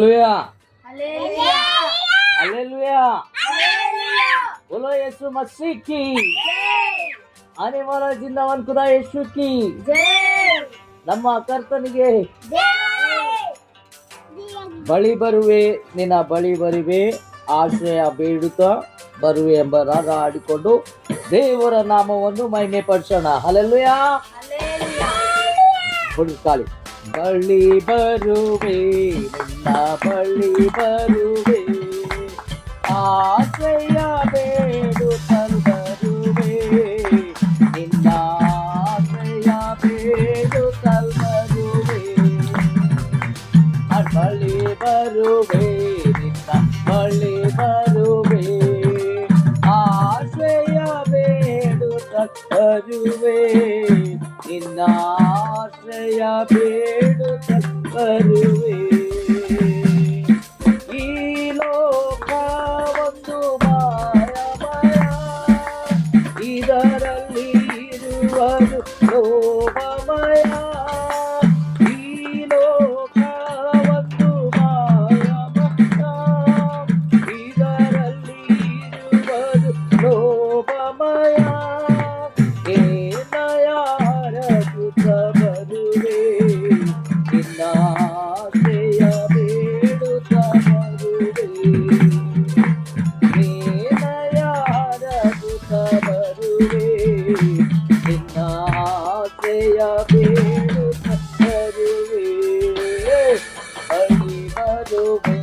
Hallelujah hallelujah बोलो यीशु मसीह की आने वाला जिंदावन खुदा यीशु की ನಮ್ಮ ಕರ್ತನಿಗೆ ಬಳಿ ಬರುವೆ ನಿನ್ನ ಬಳಿ ಬರುವೆ ಆಶ್ರಯ ಬೇಡುತ್ತಾ ಬರುವೆ ಎಂಬ ರಾಗ ಆಡಿಕೊಂಡು ದೇವರ ನಾಮವನ್ನು ಮಹಿಮೆ ಪಡಿಸೋಣ. ಹಲ್ಲೆಲೂಯಾ ಕಾಲಿ ಬಳಿ ಬರುವೆ ನಿನ್ನ ಬಳಿ ಬರುವೆ ಆಶ್ರಯ ಬೇಡುತ್ತಾ ಬರುವೆ ನಿನ್ನ ಆಶ್ರಯ ಬೇಡುತ್ತಾ ಬರುವೆ ಬಳಿ ಬರುವೆ ನಿನ್ನ ಬಳಿ ಬರುವೆ ಆಶ್ರಯ ಬೇಡುತ್ತಾ ಬರುವೆ ನಿನ್ನ ಆಶ್ರಯ ಬೇಡುತ್ತಾ ಬರುವೆ. ಈ ಲೋಕ ಒಂದು ಮಾಯಮಯ ಇದರಲ್ಲಿ ಇರುವುದು ಲೋಭಮಯ. ಈ ಲೋಕ ಒಂದು ಮಾಯಮಯ ಇದರಲ್ಲಿ ಇರುವುದು ಲೋಭಮಯ. ಬರುವೆ ನಿನ್ನ ಆಶ್ರಯ ಬೇಡುತ್ತಾ ಬರುವೆ ನೀನಯಾರಗುತ್ತಾ ಬರುವೆ ನಿನ್ನ ಆಶ್ರಯ ಬೇಡುತ್ತಾ ಬರುವೆ ಬಳಿ ಬರುವೆ